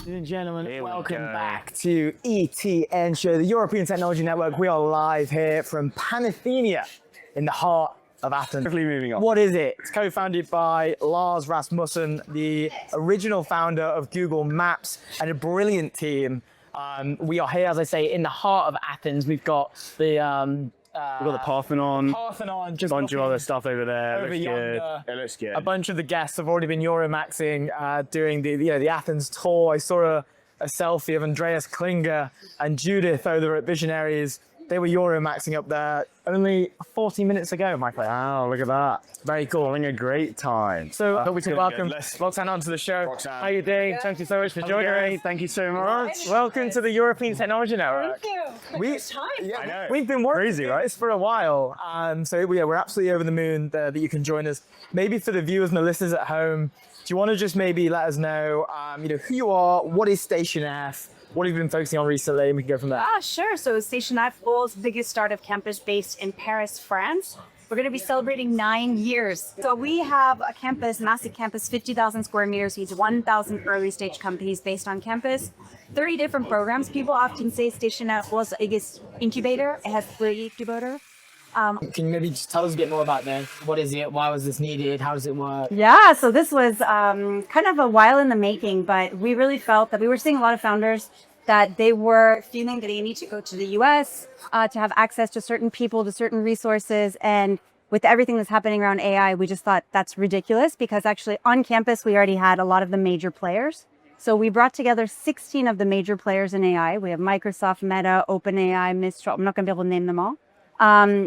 Ladies and gentlemen, welcome back to ETN Show, the European Technology Network. We are live here from Panathenea in the heart of Athens. Moving on. What is it? It's co-founded by Lars Rasmussen, the original founder of Google Maps, and a brilliant team. We are here, as I say, in the heart of Athens. We've got the We've got the Parthenon, just a bunch of other stuff over there. over Looks yonder. good. It looks good. A bunch of the guests have already been Euromaxing during the Athens tour. I saw a selfie of Andreas Klinger and Judith over at Visionaries. They were Euromaxing up there only 40 minutes ago, Michael. Wow, look at that. Very cool. Having a great time. So I thought we could welcome Let's- Roxanne onto the show. Roxanne. How are you doing? Thank you so much for joining us. Thank you so much. Welcome to the European Technology Network. Thank you. My first time. Yeah, I know. We've been working Crazy, on right? this for a while. We're absolutely over the moon that you can join us. Maybe for the viewers and the listeners at home, do you want to just maybe let us know, who you are, what is Station F, what have you been focusing on recently, and we can go from there. Sure. So Station F, world's biggest startup campus based in Paris, France. We're going to be celebrating 9 years. So we have a campus, massive campus, 50,000 square meters. We have 1,000 early stage companies based on campus, 30 different programs. People often say Station F was the biggest incubator. It has 3 incubators. Can you maybe just tell us a bit more about this? What is it? Why was this needed? How does it work? Yeah, so this was kind of a while in the making, but we really felt that we were seeing a lot of founders that they were feeling that they need to go to the US to have access to certain people, to certain resources. And with everything that's happening around AI, we just thought that's ridiculous because actually on campus, we already had a lot of the major players. So we brought together 16 of the major players in AI. We have Microsoft, Meta, OpenAI, Mistral. I'm not going to be able to name them all.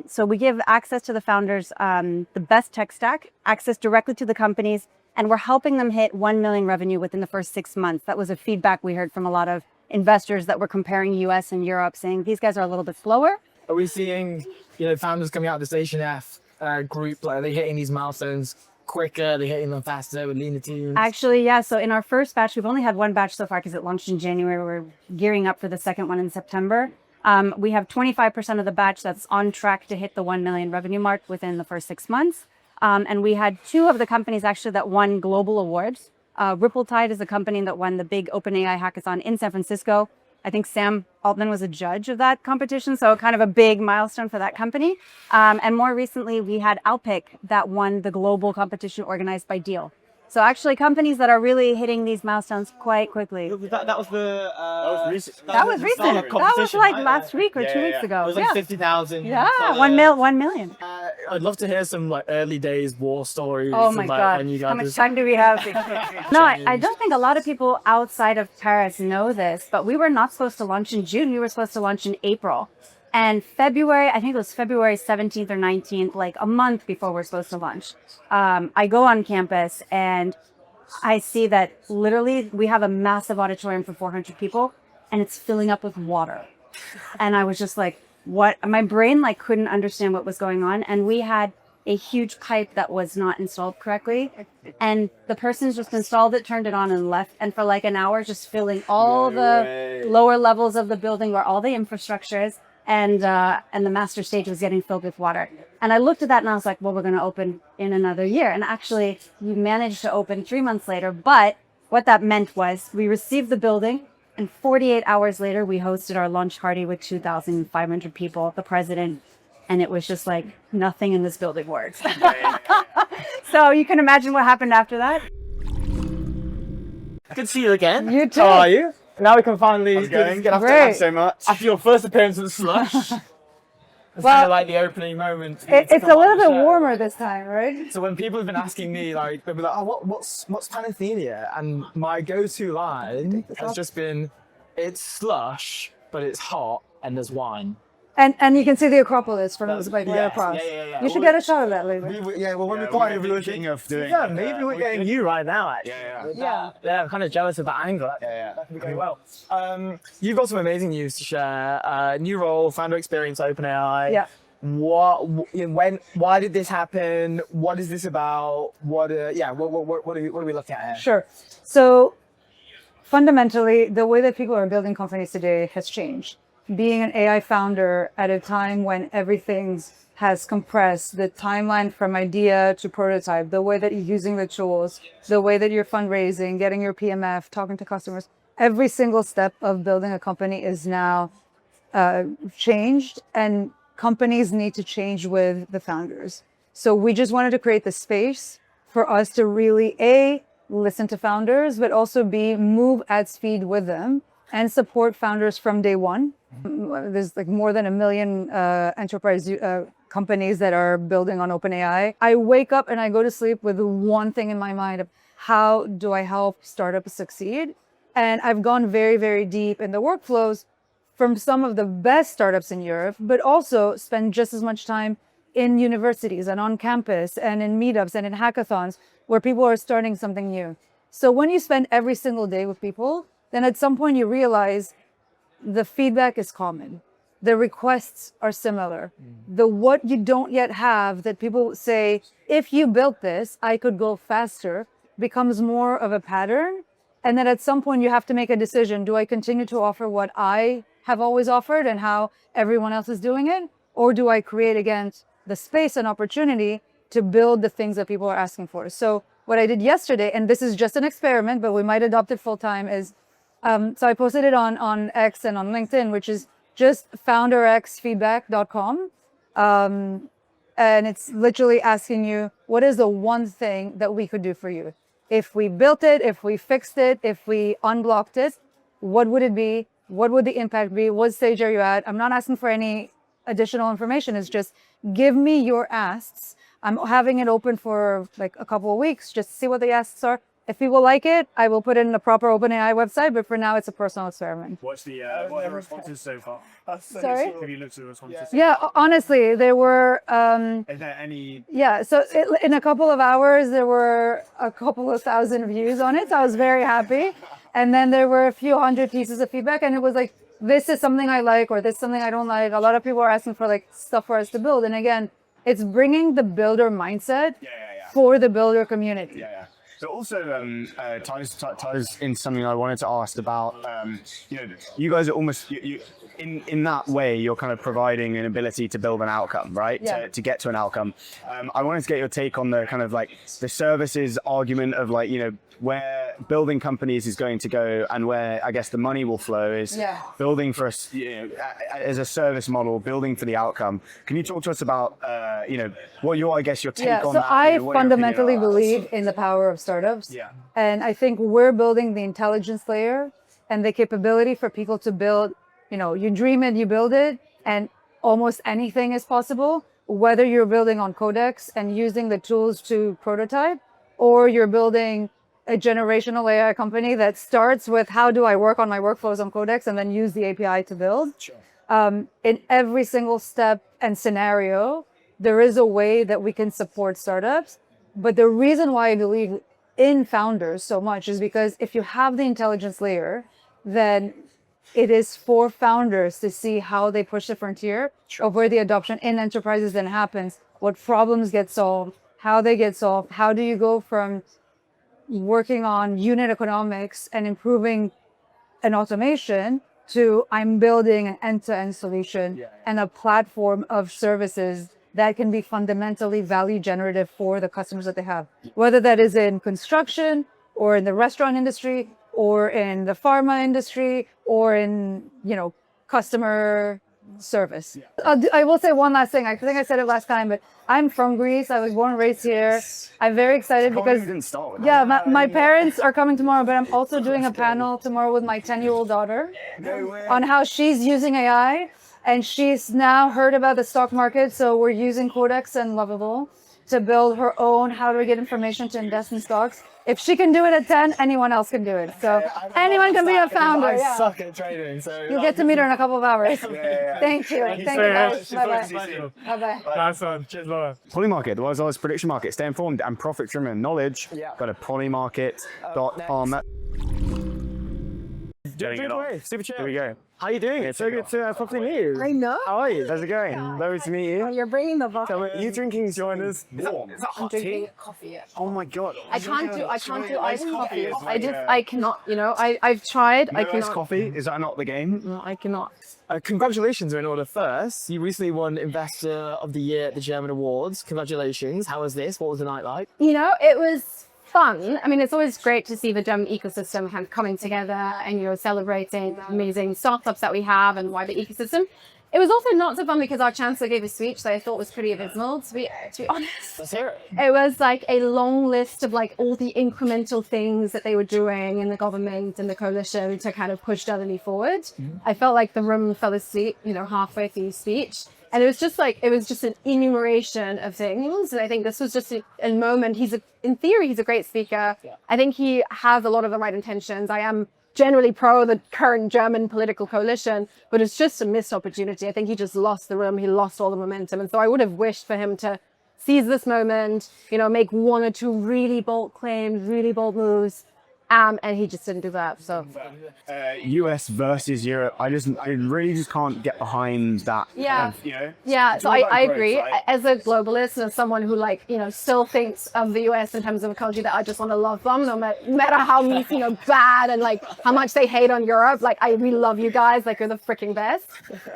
So we give access to the founders, the best tech stack, access directly to the companies, and we're helping them hit 1 million revenue within the first 6 months. That was a feedback we heard from a lot of investors that were comparing US and Europe, saying these guys are a little bit slower. Are we seeing, founders coming out of the Station F group, like are they hitting these milestones quicker? Are they hitting them faster with leaner teams? Actually, yeah. So in our first batch, we've only had one batch so far because it launched in January. We're gearing up for the second one in September. We have 25% of the batch that's on track to hit the 1 million revenue mark within the first 6 months. And we had 2 of the companies actually that won global awards. Ripple is a company that won the big OpenAI hackathon in San Francisco. I think Sam Altman was a judge of that competition, so kind of a big milestone for that company. And more recently, we had Alpic that won the global competition organized by Deal. So actually companies that are really hitting these milestones quite quickly. That was the... was recent. That was recent. That was like last week or 2 weeks ago. It was like 50,000. Yeah, So, 1 million. I'd love to hear some like early days war stories. Oh my of, like, God. when you How guys much time do we have? No, I don't think a lot of people outside of Paris know this, but we were not supposed to launch in June. We were supposed to launch in April. And February, I think it was February 17th or 19th, like a month before we're supposed to launch. I go on campus and I see that literally we have a massive auditorium for 400 people and it's filling up with water. And I was just like, what? My brain like couldn't understand what was going on. And we had a huge pipe that was not installed correctly. And the person's just installed it, turned it on and left. And for like an hour, just filling all the lower levels of the building where all the infrastructure is. And the master stage was getting filled with water. And I looked at that and I was like, well, we're going to open in another year. And actually, we managed to open 3 months later. But what that meant was we received the building, and 48 hours later, we hosted our launch party with 2,500 people, the president. And it was just like, nothing in this building works. So you can imagine what happened after that. Good to see you again. You too. How are you? Now we can finally get after Great. Thanks so much. after your first appearance of the slush. It's Well, kind of like the opening moment. It's to a come on little the bit show. warmer this time, right? So when people have been asking me, like, they'll be like, oh, what's Panathenea? And my go-to line has just been, it's slush, but it's hot and there's wine. And you can see the Acropolis from right yes, across. yeah. You should get a shot of that later. When Yeah, we're quiet, we're thinking of doing. maybe we're getting you right now, actually. Yeah. Yeah, I'm kind of jealous of that angle. Yeah. That could be going well. You've got some amazing news to share. New role, founder experience, OpenAI. Yeah. Why did this happen? What is this about? What are we looking at here? Sure. So fundamentally, the way that people are building companies today has changed. Being an AI founder at a time when everything has compressed, the timeline from idea to prototype, the way that you're using the tools, the way that you're fundraising, getting your PMF, talking to customers, every single step of building a company is now changed, and companies need to change with the founders. So we just wanted to create the space for us to really listen to founders, but also move at speed with them and support founders from day one. There's like more than 1 million enterprise companies that are building on OpenAI. I wake up and I go to sleep with one thing in my mind of how do I help startups succeed? And I've gone very, very deep in the workflows from some of the best startups in Europe, but also spend just as much time in universities and on campus and in meetups and in hackathons where people are starting something new. So when you spend every single day with people, then at some point you realize the feedback is common. The requests are similar. The what you don't yet have that people say, if you built this, I could go faster, becomes more of a pattern. And then at some point you have to make a decision. Do I continue to offer what I have always offered and how everyone else is doing it? Or do I create again the space and opportunity to build the things that people are asking for? So what I did yesterday, and this is just an experiment, but we might adopt it full time, is so I posted it on X and on LinkedIn, which is just founderxfeedback.com. And it's literally asking you, what is the one thing that we could do for you? If we built it, if we fixed it, if we unblocked it, what would it be? What would the impact be? What stage are you at? I'm not asking for any additional information. It's just give me your asks. I'm having it open for like a couple of weeks, just to see what the asks are. If people like it, I will put it in the proper OpenAI website, but for now it's a personal experiment. What's the what are the responses so far? Sorry? Have you looked at the responses? Yeah, honestly, there were, Is there any? yeah, so in a couple of hours, there were a couple of thousand views on it. So I was very happy. And then there were a few hundred pieces of feedback, and it was like, this is something I like, or this is something I don't like. A lot of people are asking for like stuff for us to build. And again, it's bringing the builder mindset for the builder community. So also ties in something I wanted to ask about. You guys are almost in that way. You're kind of providing an ability to build an outcome, right? Yeah. To get to an outcome. I wanted to get your take on the kind of like the services argument of like where building companies is going to go and where I guess the money will flow is building for us as a service model, building for the outcome. Can you talk to us about what your take on so that? I fundamentally believe in the power of startups. Yeah. And I think we're building the intelligence layer and the capability for people to build, you dream it, you build it, and almost anything is possible, whether you're building on Codex and using the tools to prototype, or you're building a generational AI company that starts with how do I work on my workflows on Codex and then use the API to build. Sure. In every single step and scenario, there is a way that we can support startups. But the reason why I believe in founders so much is because if you have the intelligence layer, then it is for founders to see how they push the frontier of where the adoption in enterprises then happens, what problems get solved, how they get solved, how do you go from working on unit economics and improving an automation to I'm building an end-to-end solution and a platform of services that can be fundamentally value generative for the customers that they have, whether that is in construction or in the restaurant industry or in the pharma industry or in, customer service. I will say one last thing. I think I said it last time, but I'm from Greece. I was born and raised here. I'm very excited because my parents are coming tomorrow, but I'm also doing a panel tomorrow with my 10-year-old daughter on how she's using AI, and she's now heard about the stock market. So we're using Codex and Lovable to build her own how do we get information to invest in stocks. If she can do it at 10, anyone else can do it. So anyone can be a founder. I suck at trading, so you'll get to meet her in a couple of hours. Thank you. Thank you guys. Bye-bye. Bye-bye. Nice one. Cheers, Laura. Polymarket, the world's largest prediction market. Stay informed and profit-driven knowledge. Go to polymarket.com. Drink away. Super chill. Here we go. How you doing? It's so good to properly meet you. I know. How are you? How's it going? Lovely to meet you. You're bringing the vodka. Tell me, are you drinking join us? Is that I'm hot drinking tea? coffee. Oh my god. I can't do iced coffee. Like I cannot, I've tried. I iced cannot. coffee? Is that not the game? No, I cannot. Congratulations are in order first. You recently won Investor of the Year at the German Awards. Congratulations. How was this? What was the night like? It was fun. I mean, it's always great to see the German ecosystem kind of coming together and, celebrating the amazing startups that we have and wider ecosystem. It was also not so fun because our chancellor gave a speech that I thought was pretty abysmal, to be honest. Let's hear it. It was like a long list of like all the incremental things that they were doing in the government and the coalition to kind of push Germany forward. I felt like the room fell asleep, halfway through the speech. And it was just an enumeration of things. And I think this was just a moment. In theory, he's a great speaker. Yeah. I think he has a lot of the right intentions. I am generally pro the current German political coalition, but it's just a missed opportunity. I think he just lost the room. He lost all the momentum. And so I would have wished for him to seize this moment, make one or two really bold claims, really bold moves. And he just didn't do that. So, US versus Europe, I really just can't get behind that. Yeah, kind of, yeah. So I agree. Right? As a globalist and as someone who still thinks of the US in terms of a country that I just want to love them, no matter how bad and how much they hate on Europe. I really love you guys. You're the freaking best.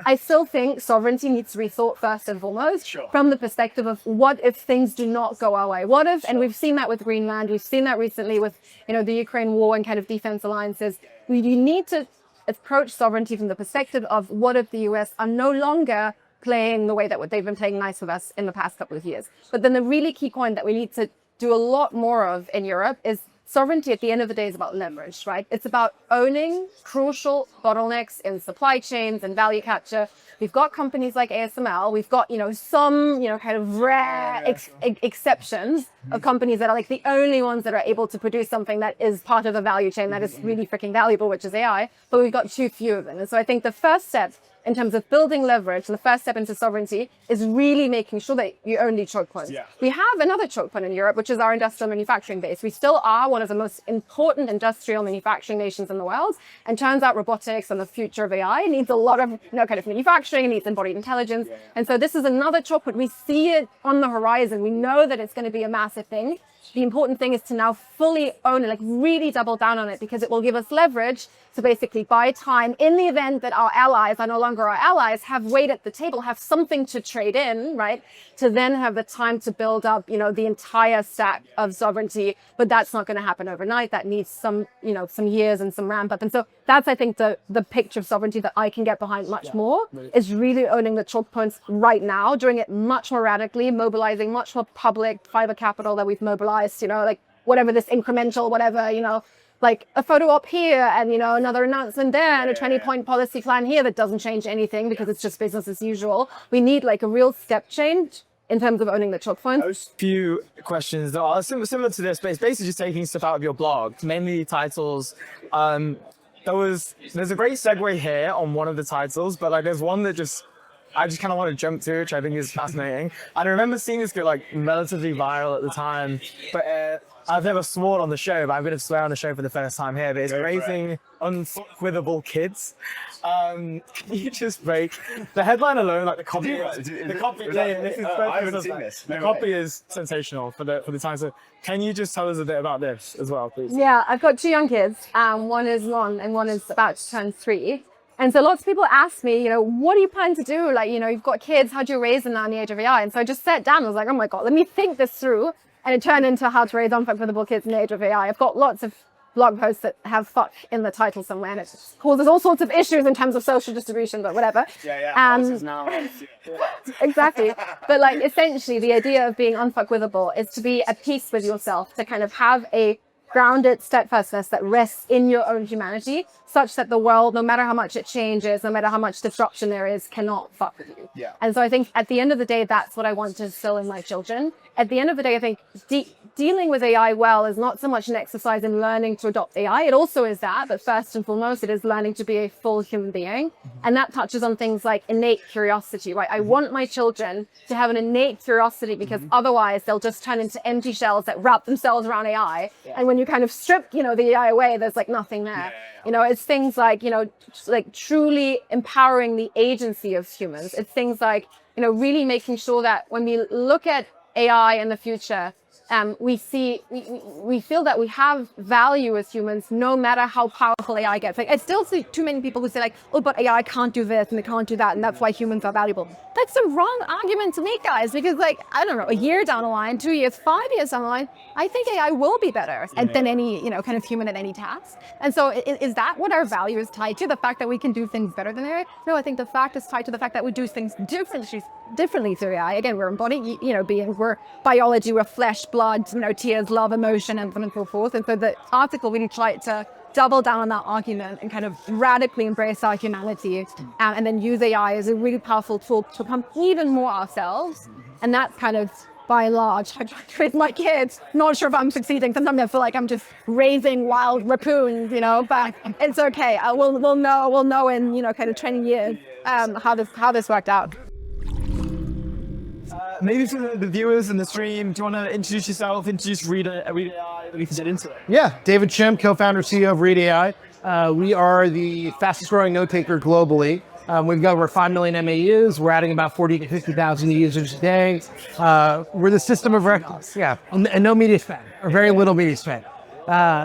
I still think sovereignty needs to be thought first and foremost from the perspective of what if things do not go our way? What if? And we've seen that with Greenland. We've seen that recently with the Ukraine war and kind of defense alliances. You need to approach sovereignty from the perspective of what if the US are no longer playing the way that they've been playing nice with us in the past couple of years. But then the really key point that we need to do a lot more of in Europe is sovereignty at the end of the day is about leverage, right? It's about owning crucial bottlenecks in supply chains and value capture. We've got companies like ASML. We've got, some, kind of rare exceptions of companies that are the only ones that are able to produce something that is part of a value chain that is really freaking valuable, which is AI. But we've got too few of them. And so I think the first step in terms of building leverage, the first step into sovereignty is really making sure that you own these choke points. Yeah. We have another choke point in Europe, which is our industrial manufacturing base. We still are one of the most important industrial manufacturing nations in the world. And turns out robotics and the future of AI needs a lot of kind of manufacturing, it needs embodied intelligence. Yeah. And so this is another choke point. We see it on the horizon. We know that it's going to be a massive thing. The important thing is to now fully own it, really double down on it, because it will give us leverage to basically buy time in the event that our allies are no longer our allies, have weight at the table, have something to trade in, right? To then have the time to build up, the entire stack of sovereignty. But that's not going to happen overnight. That needs some years and some ramp up. And so that's, I think, the picture of sovereignty that I can get behind much more is really owning the choke points right now, doing it much more radically, mobilizing much more public private capital that we've mobilized, whatever this incremental, whatever, a photo op here and, another announcement there and a 20-point policy plan here that doesn't change anything because it's just business as usual. We need a real step change in terms of owning the choke points. Those few questions that are similar to this, but it's basically just taking stuff out of your blog, mainly titles. There's a great segue here on one of the titles, but there's one that I just kind of want to jump to, which I think is fascinating. And I remember seeing this go relatively viral at the time, but I've never sworn on the show, but I'm going to swear on the show for the first time here. But it's raising unfuckwithable kids. Can you just break the headline alone? The copy, the copy is sensational for the time. So can you just tell us a bit about this as well, please? Yeah, I've got two young kids. One is 1 and one is about to turn 3. And so lots of people ask me, what do you plan to do? You've got kids, how do you raise them now in the age of AI? And so I just sat down and was like, oh my God, let me think this through. And it turned into how to raise unfuckable kids in the age of AI. I've got lots of blog posts that have fuck in the title somewhere, and it causes all sorts of issues in terms of social distribution, but whatever. Exactly. But essentially the idea of being unfuckwithable is to be at peace with yourself, to kind of have a grounded steadfastness that rests in your own humanity, such that the world, no matter how much it changes, no matter how much disruption there is, cannot fuck with you. Yeah. And so I think at the end of the day, that's what I want to instill in my children. At the end of the day, I think dealing with AI well is not so much an exercise in learning to adopt AI. It also is that, but first and foremost, it is learning to be a full human being. And that touches on things like innate curiosity, right? I want my children to have an innate curiosity because otherwise they'll just turn into empty shells that wrap themselves around AI. Yeah. And when you kind of strip, the AI away, there's nothing there. It's things like, truly empowering the agency of humans. It's things like, really making sure that when we look at AI in the future, we feel that we have value as humans, no matter how powerful AI gets. Like, I still see too many people who say like, oh, but AI can't do this and it can't do that, and that's why humans are valuable. That's the wrong argument to make, guys, because like, I don't know, a year down the line, 2 years, 5 years down the line, I think AI will be better than any, kind of human at any task. And so is that what our value is tied to? The fact that we can do things better than AI? No, I think the fact is tied to the fact that we do things differently through AI. Again, we're embodied, beings, we're biology, we're flesh, blood, tears, love, emotion, and so on and so forth. And so the article really tried to double down on that argument and kind of radically embrace our humanity, and then use AI as a really powerful tool to become even more ourselves. And that's kind of, by and large, I try to raise my kids. Not sure if I'm succeeding. Sometimes I feel like I'm just raising wild raccoons, but it's okay. We'll know in, kind of 20 years how this worked out. Maybe for the viewers in the stream, do you want to introduce yourself, introduce Read AI, we can get into it? Yeah, David Chim, co-founder, CEO of Read AI. We are the fastest growing note taker globally. We've got over 5 million MAUs. We're adding about 40 to 50,000 users a day. We're the system of record, and no media spend, or very little media spend.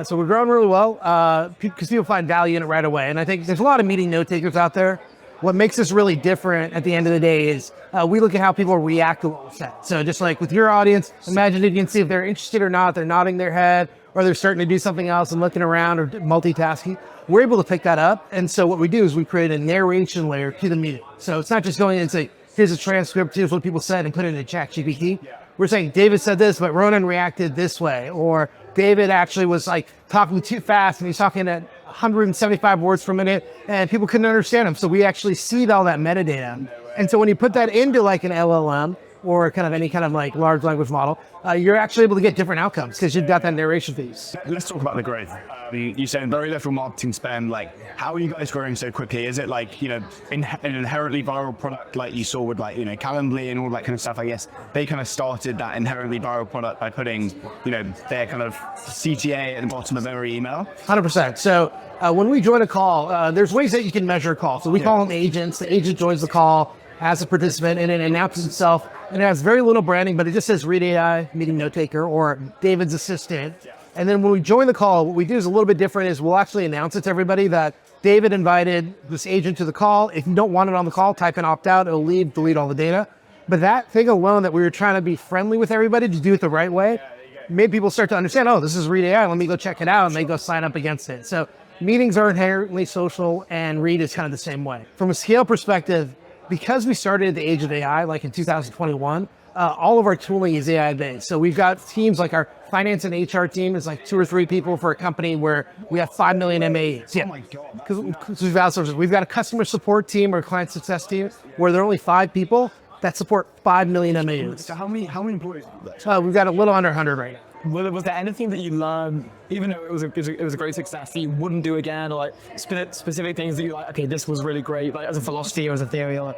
So we're growing really well because people find value in it right away. And I think there's a lot of meeting note takers out there. What makes us really different at the end of the day is we look at how people react to what we said. So just like with your audience, imagine you can see if they're interested or not, they're nodding their head, or they're starting to do something else and looking around or multitasking. We're able to pick that up. And so what we do is we create a narration layer to the meeting. So it's not just going in and say, here's a transcript, here's what people said, and put it in a chat GPT. We're saying David said this, but Ronan reacted this way. Or David actually was like talking too fast and he's talking at 175 words per minute and people couldn't understand him. So we actually seed all that metadata. And so when you put that into like an LLM or kind of any kind of like large language model, you're actually able to get different outcomes because you've got that narration piece. Let's talk about the growth. You said very little marketing spend. Like, how are you guys growing so quickly? Is it like, an inherently viral product like you saw with like, Calendly and all that kind of stuff? I guess they kind of started that inherently viral product by putting, their kind of CTA at the bottom of every email. 100%. So when we join a call, there's ways that you can measure a call. So we call them agents. The agent joins the call as a participant and it announces itself. And it has very little branding, but it just says Read AI, meeting note taker, or David's assistant. And then when we join the call, what we do is a little bit different is we'll actually announce it to everybody that David invited this agent to the call. If you don't want it on the call, type in opt out, it'll leave, delete all the data. But that thing alone that we were trying to be friendly with everybody to do it the right way, made people start to understand, oh, this is Read AI, let me go check it out, and they go sign up against it. So meetings are inherently social and Read is kind of the same way. From a scale perspective, because we started at the age of AI, like in 2021, all of our tooling is AI based. So we've got teams like our finance and HR team is like 2 or 3 people for a company where we have 5 million MAUs. Yeah. Oh my God. Because we've outsourced. We've got a customer support team or client success team where there are only 5 people that support 5 million MAUs. So how many employees? We've got a little under 100 right now. Was there anything that you learned, even though it was a great success, that you wouldn't do again, or like specific things that you like, okay, this was really great, like as a philosophy or as a theory? Or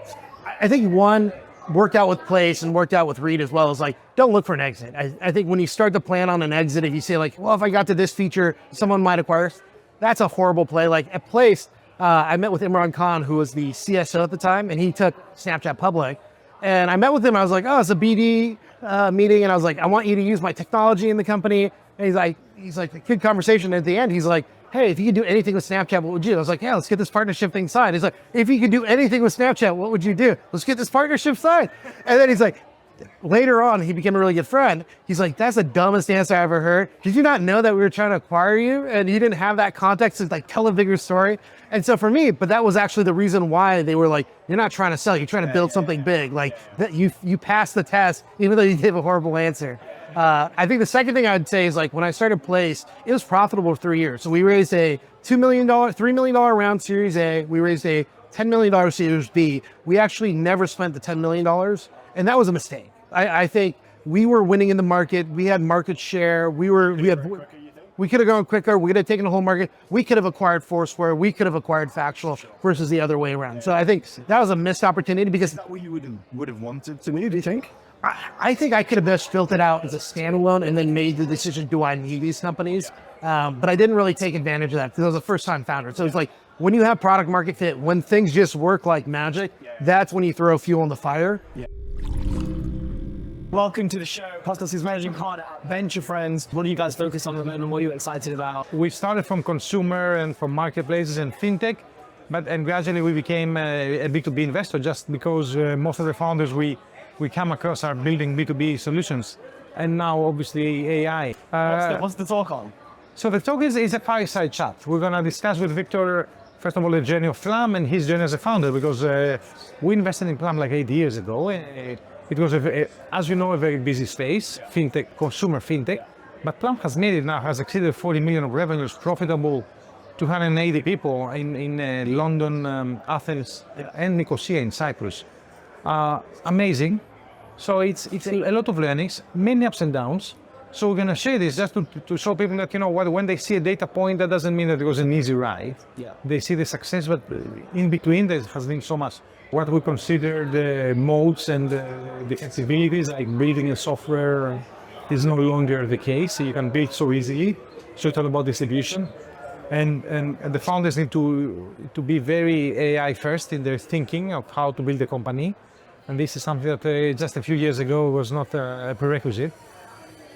I think one worked out with Place and worked out with Read as well is like, don't look for an exit. I think when you start to plan on an exit, if you say like, well, if I got to this feature, someone might acquire us, that's a horrible play. Like at Place, I met with Imran Khan, who was the CSO at the time, and he took Snapchat public. And I met with him, I was like, oh, it's a BD meeting. And I was like, I want you to use my technology in the company. And he's like, a good conversation. At the end, he's like, hey, if you could do anything with Snapchat, what would you do? I was like, yeah, let's get this partnership thing signed. He's like, if you could do anything with Snapchat, what would you do? Let's get this partnership signed. And then he's like, later on, he became a really good friend. He's like, that's the dumbest answer I ever heard. Did you not know that we were trying to acquire you? And you didn't have that context to like tell a bigger story. And so for me, but that was actually the reason why they were like, you're not trying to sell, you're trying to build something big. Like that you passed the test, even though you gave a horrible answer. I think the second thing I'd say is like when I started Place, it was profitable for 3 years. So we raised a $2 million, $3 million round Series A. We raised a $10 million Series B. We actually never spent the $10 million. And that was a mistake. I think we were winning in the market. We had market share. We could have gone quicker. We could have taken the whole market. We could have acquired Foursquare. We could have acquired Factual versus the other way around. So I think that was a missed opportunity because is that what you would have wanted to do, do you think? I think I could have best built it out as a standalone and then made the decision, do I need these companies? But I didn't really take advantage of that because I was a first-time founder. So it's like when you have product market fit, when things just work like magic, that's when you throw fuel on the fire. Yeah. Welcome to the show. Costas is managing partner at Venture Friends. What are you guys focused on at the moment? What are you excited about? We started from consumer and from marketplaces and fintech, and gradually we became a B2B investor just because most of the founders we come across are building B2B solutions. And now obviously AI. What's the talk on? So the talk is a fireside chat. We're going to discuss with Victor, first of all, the journey of Plum and his journey as a founder, because we invested in Plum like 8 years ago. It was, as you know, a very busy space, fintech, consumer fintech. But Plum has made it now, has exceeded 40 million of revenues, profitable, 280 people in London, Athens, and Nicosia in Cyprus. Amazing. So it's a lot of learnings, many ups and downs. So we're going to share this just to show people that, you know what, when they see a data point, that doesn't mean that it was an easy ride. Yeah. They see the success, but in between there has been so much. What we consider the modes and the defensibilities, like building a software, is no longer the case. You can build so easily. So it's all about distribution. And the founders need to be very AI first in their thinking of how to build a company. And this is something that just a few years ago was not a prerequisite.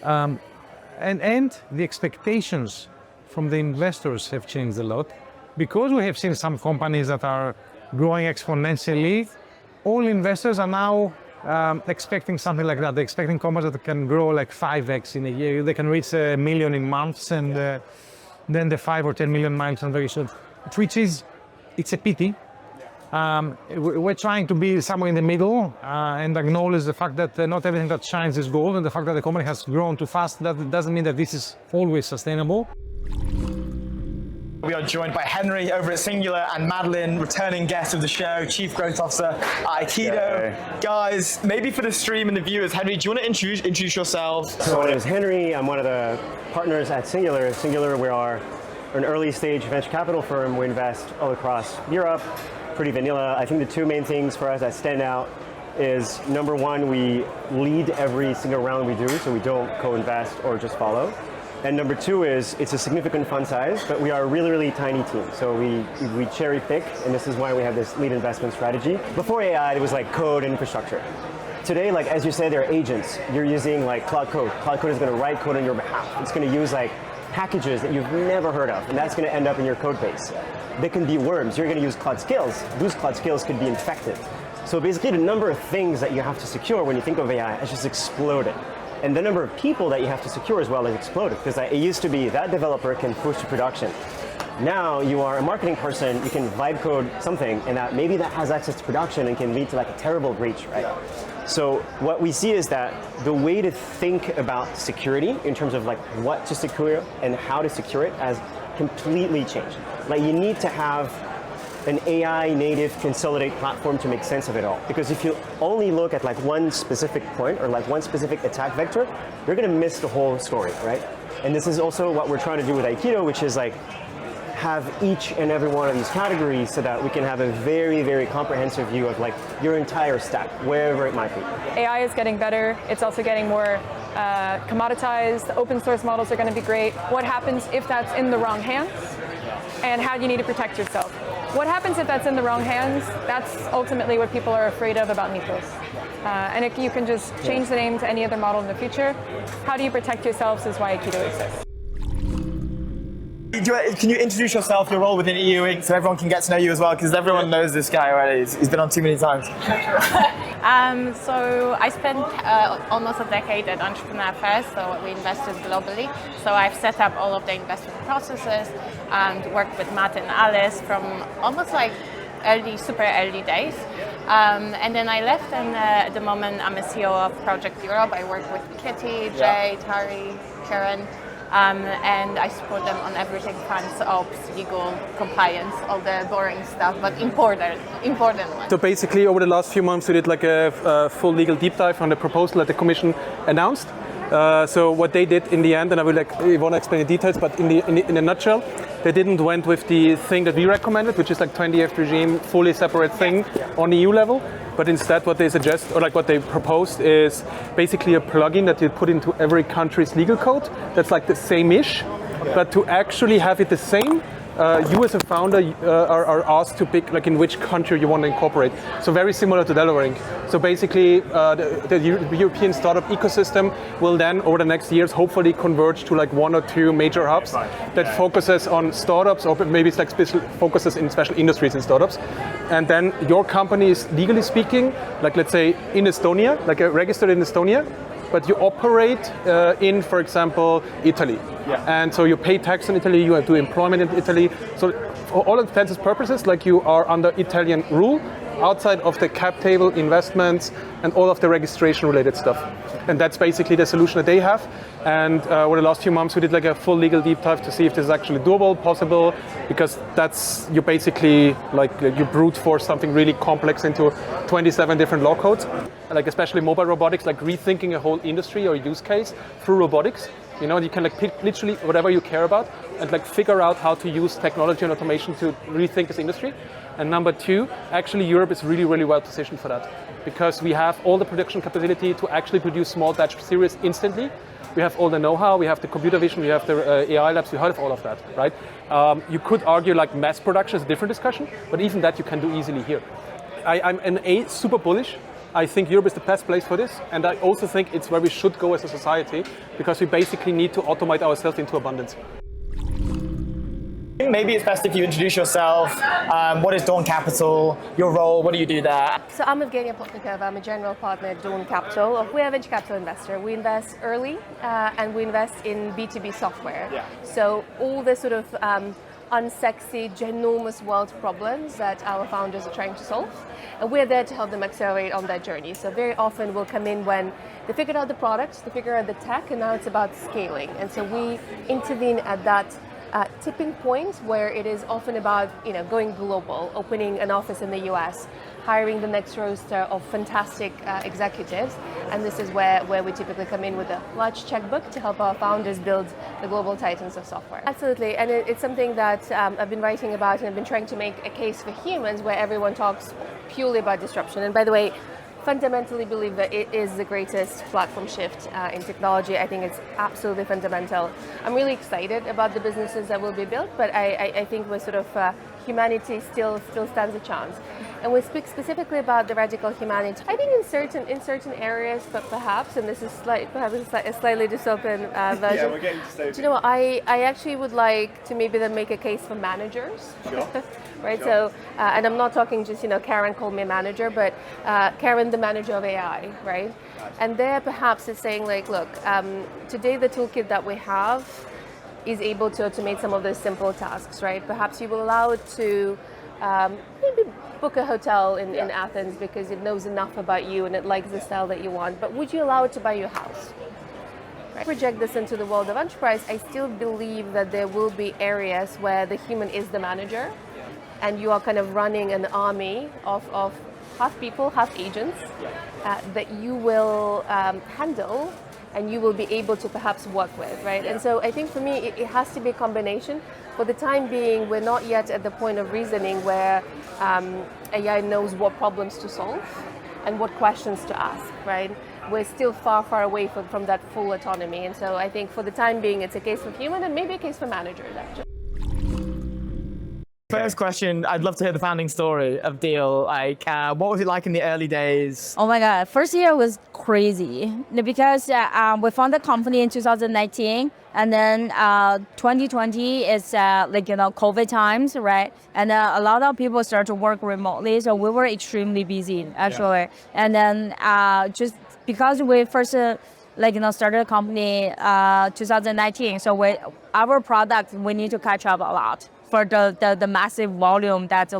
And the expectations from the investors have changed a lot, because we have seen some companies that are growing exponentially. All investors are now expecting something like that. They're expecting companies that can grow like 5x in a year. They can reach $1 million in months, and then the 5 or 10 million milestones very soon, which is, it's a pity. We're trying to be somewhere in the middle and acknowledge the fact that not everything that shines is gold, and the fact that the company has grown too fast, that doesn't mean that this is always sustainable. We are joined by Henry over at Singular and Madeline, returning guest of the show, Chief Growth Officer at Aikido. Yeah. Guys, maybe for the stream and the viewers, Henry, do you want to introduce yourself? So my name is Henry. I'm one of the partners at Singular. Singular, we are an early stage venture capital firm. We invest all across Europe, pretty vanilla. I think the two main things for us that stand out is, number one, we lead every single round we do, so we don't co-invest or just follow. And number two is, it's a significant fund size, but we are a really, really tiny team. So we cherry pick, and this is why we have this lead investment strategy. Before AI, it was like code and infrastructure. Today, like as you say, there are agents. You're using like Cloud Code. Cloud Code is going to write code on your behalf. It's going to use like packages that you've never heard of, and that's going to end up in your code base. They can be worms. You're going to use Cloud Skills. Those Cloud Skills could be infected. So basically, the number of things that you have to secure when you think of AI has just exploded. And the number of people that you have to secure as well has exploded, because it used to be that developer can push to production. Now you are a marketing person, you can vibe code something, and that maybe that has access to production and can lead to like a terrible breach, right? So what we see is that the way to think about security in terms of like what to secure and how to secure it has completely changed. Like you need to have an AI native consolidate platform to make sense of it all. Because if you only look at like one specific point or like one specific attack vector, you're gonna miss the whole story, right? And this is also what we're trying to do with Aikido, which is like have each and every one of these categories so that we can have a very, very comprehensive view of like your entire stack, wherever it might be. AI is getting better. It's also getting more commoditized. The open source models are going to be great. What happens if that's in the wrong hands? And how do you need to protect yourself? What happens if that's in the wrong hands? That's ultimately what people are afraid of about Mythos. And if you can just change the name to any other model in the future, how do you protect yourselves is why Aikido exists. Can you introduce yourself, your role within EU Inc., so everyone can get to know you as well, because everyone knows this guy already. He's been on too many times. So I spent almost a decade at Entrepreneur First, so we invested globally. So I've set up all of the investment processes and worked with Matt and Alice from almost like super early days. And then I left, and at the moment I'm a CEO of Project Europe. I work with Kitty, Jay, Tari, Karen. And I support them on everything: funds, ops, legal, compliance, all the boring stuff, but important ones. So basically, over the last few months, we did like a full legal deep dive on the proposal that the Commission announced. So what they did in the end, and I want to explain the details, but in a nutshell, they didn't went with the thing that we recommended, which is like 20F regime, fully separate thing on EU level. But instead what they suggest, or like what they proposed, is basically a plugin that you put into every country's legal code that's like the same-ish, but to actually have it the same, you as a founder are asked to pick like in which country you want to incorporate. So very similar to Delaware. So basically, the European startup ecosystem will then, over the next years, hopefully converge to like 1 or 2 major hubs that focuses on startups, or maybe it's like focuses in special industries and startups. And then your company is, legally speaking, like let's say in Estonia, like registered in Estonia, but you operate in, for example, Italy. And so you pay tax in Italy, you do employment in Italy. So for all intents and purposes, like you are under Italian rule, outside of the cap table, investments, and all of the registration related stuff. And that's basically the solution that they have. And over the last few months, we did like a full legal deep dive to see if this is actually doable, possible, because that's, you basically, like you brute force something really complex into 27 different law codes, like especially mobile robotics, like rethinking a whole industry or use case through robotics. You know, you can like pick literally whatever you care about and like figure out how to use technology and automation to rethink this industry. And number 2, actually Europe is really, really well positioned for that, because we have all the production capability to actually produce small batch series instantly. We have all the know-how, we have the computer vision, we have the AI labs, we have all of that, right? You could argue like mass production is a different discussion, but even that you can do easily here. I'm super bullish. I think Europe is the best place for this, and I also think it's where we should go as a society, because we basically need to automate ourselves into abundance. Maybe it's best if you introduce yourself. What is Dawn Capital? Your role? What do you do there? So I'm Evgenia Plotnikova. I'm a general partner at Dawn Capital. We're a venture capital investor. We invest early and we invest in B2B software. So all the sort of unsexy, ginormous world problems that our founders are trying to solve. And we're there to help them accelerate on that journey. So very often we'll come in when they figured out the product, they figured out the tech, and now it's about scaling. And so we intervene at that tipping point where it is often about going global, opening an office in the US, hiring the next roster of fantastic executives, and this is where we typically come in with a large checkbook to help our founders build the global titans of software. Absolutely, and it's something that I've been writing about, and I've been trying to make a case for humans where everyone talks purely about disruption. And by the way, fundamentally believe that it is the greatest platform shift in technology. I think it's absolutely fundamental. I'm really excited about the businesses that will be built, but I think we're sort of humanity still stands a chance. And we speak specifically about the radical humanity. I think in certain areas, but perhaps, and this is perhaps a slightly dystopian version. Yeah, we're getting dystopian. Do you know what? I actually would like to maybe then make a case for managers. Sure. Right, so, and I'm not talking just, Karen called me a manager, but Karen, the manager of AI, right? And there perhaps it's saying like, look, today the toolkit that we have is able to automate some of those simple tasks, right? Perhaps you will allow it to maybe book a hotel in Athens because it knows enough about you and it likes the style that you want, but would you allow it to buy your house? Right? Project this into the world of enterprise, I still believe that there will be areas where the human is the manager, and you are kind of running an army of half people, half agents that you will handle and you will be able to perhaps work with, right? And so I think for me, it has to be a combination. For the time being, we're not yet at the point of reasoning where AI knows what problems to solve and what questions to ask, right? We're still far, far away from that full autonomy. And so I think for the time being, it's a case for human and maybe a case for managers, actually. First question, I'd love to hear the founding story of Deal. Like, what was it like in the early days? Oh my God, first year was crazy because we founded the company in 2019, and then 2020 is COVID times, right? And a lot of people started to work remotely, so we were extremely busy actually. And then just because we first started the company 2019, so our product we need to catch up a lot for the massive volume that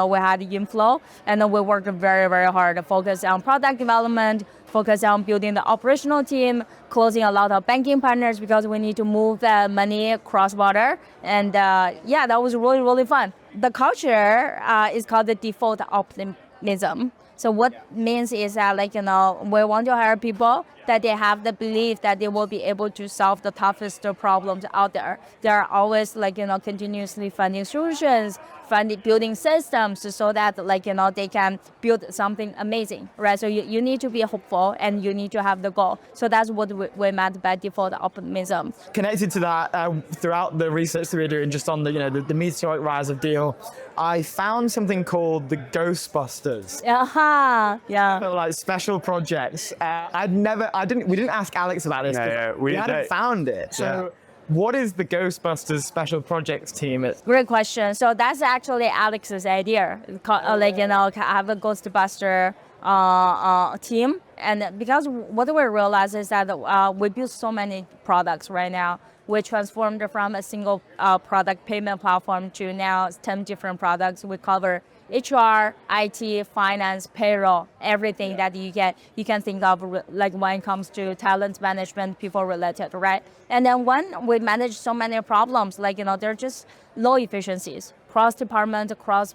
we had inflow, and then we worked very, very hard to focus on product development, focus on building the operational team, closing a lot of banking partners because we need to move the money cross-border, and that was really, really fun. The culture is called the default optimism. So what means is that we want to hire people that they have the belief that they will be able to solve the toughest problems out there. They are always continuously finding solutions, building systems so that they can build something amazing, right? So you need to be hopeful and you need to have the goal. So that's what we meant by default optimism. Connected to that, throughout the research that we're doing, just on the meteoric rise of deal, I found something called the Ghostbusters. Yeah. Like special projects. We didn't ask Alex about this. We hadn't found it. So what is the Ghostbusters special projects team? Great question. So that's actually Alex's idea. Have a Ghostbuster team. And because what we realize is that we build so many products right now. We transformed from a single product payment platform to now 10 different products. We cover HR, IT, finance, payroll, everything that you can think of, like when it comes to talent management, people related, right? And then when we manage so many problems, they're just low efficiencies, cross department, cross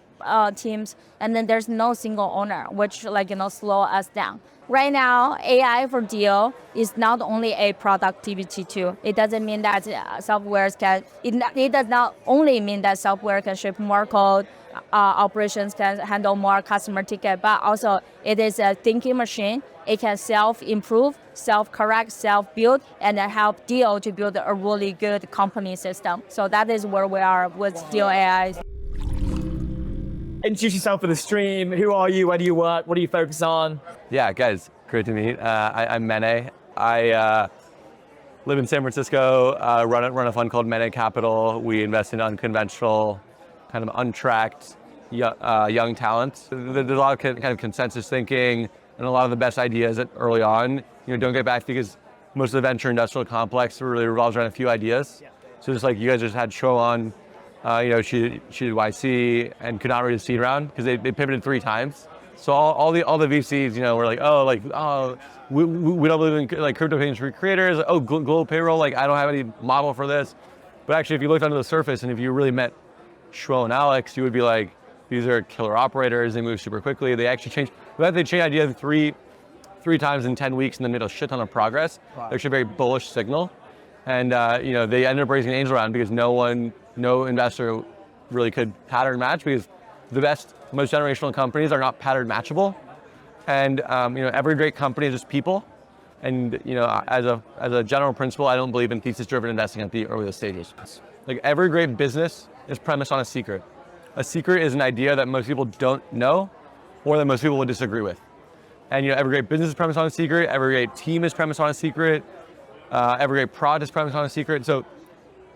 teams, and then there's no single owner, which slow us down. Right now, AI for deal is not only a productivity tool. It doesn't mean that it does not only mean that software can ship more code, operations can handle more customer ticket, but also it is a thinking machine. It can self-improve, self-correct, self-build, and then help Deal to build a really good company system. So that is where we are with Deal AI. Introduce yourself for the stream. Who are you? Where do you work? What do you focus on? Yeah, guys, great to meet. I'm Mene. I live in San Francisco, run a fund called Mene Capital. We invest in unconventional, kind of untracked young talent. There's a lot of kind of consensus thinking and a lot of the best ideas early on. Don't get back because most of the venture industrial complex really revolves around a few ideas. So just like you guys just had Shuo on, she did YC and could not raise a seed round because they pivoted 3 times. So all the VCs, were like, we don't believe in crypto payments for creators. Global payroll, I don't have any model for this. But actually, if you looked under the surface and if you really met Shuo and Alex, you would be like, these are killer operators. They move super quickly. They actually changed. They changed ideas three times in 10 weeks and then made a shit ton of progress. Wow. Actually, a very bullish signal. And they ended up raising an angel round because no investor really could pattern match because the best, most generational companies are not pattern matchable. And every great company is just people. And as a general principle, I don't believe in thesis-driven investing at the earliest stages. Every great business is premised on a secret. A secret is an idea that most people don't know or that most people would disagree with. And every great business is premised on a secret. Every great team is premised on a secret. Every great product is premised on a secret. So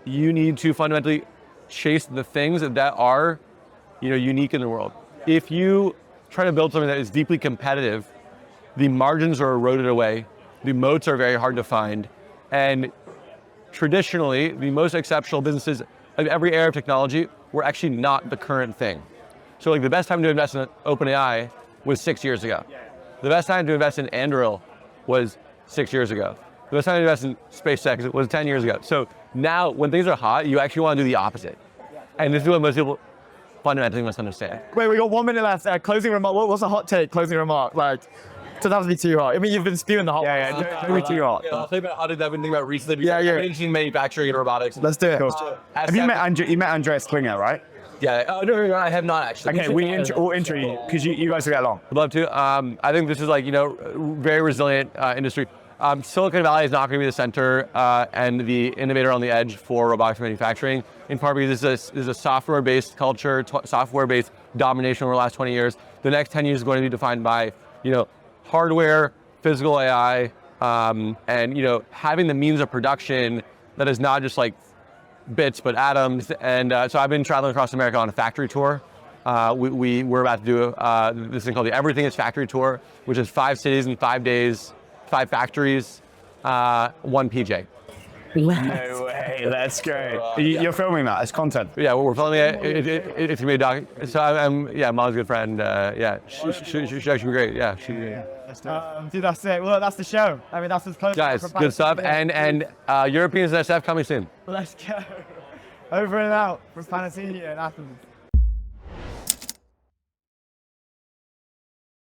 you need to fundamentally chase the things that are unique in the world. If you try to build something that is deeply competitive, the margins are eroded away. The moats are very hard to find. And traditionally, the most exceptional businesses of every era of technology were actually not the current thing. So the best time to invest in OpenAI was 6 years ago. The best time to invest in Anduril was 6 years ago. The best time to invest in SpaceX was 10 years ago. So now when things are hot, you actually want to do the opposite. And this is what most people fundamentally must understand. Wait, we got 1 minute left. Closing remark. What's a hot take? Closing remark. Doesn't have to be too hot. I mean, you've been spewing the hot. Don't be too hot. I'll tell you about how I've been thinking about recently. I've been interested in manufacturing and robotics. Let's do it. Cool. Have you met Andreas Klinger, right? Yeah. No, I have not actually. Okay, we'll intro you because you guys will get along. I'd love to. I think this is very resilient industry. Silicon Valley is not going to be the center and the innovator on the edge for robotics manufacturing, in part because this is a software-based culture, software-based domination over the last 20 years. The next 10 years is going to be defined by, hardware, physical AI, and having the means of production that is not just bits but atoms. And so I've been traveling across America on a factory tour. We're about to do this thing called the Everything is Factory Tour, which is 5 cities in 5 days, 5 factories, 1 PJ. No way, that's great. You're filming that as content? Yeah, we're filming it. It's gonna be a doc. So Mom's a good friend. She actually be great. Yeah. Dude, that's it. Well, that's the show. I mean, that's as close. Guys, good stuff. And Europeans and SF coming soon. Let's go. Over and out from Panathenea in Athens.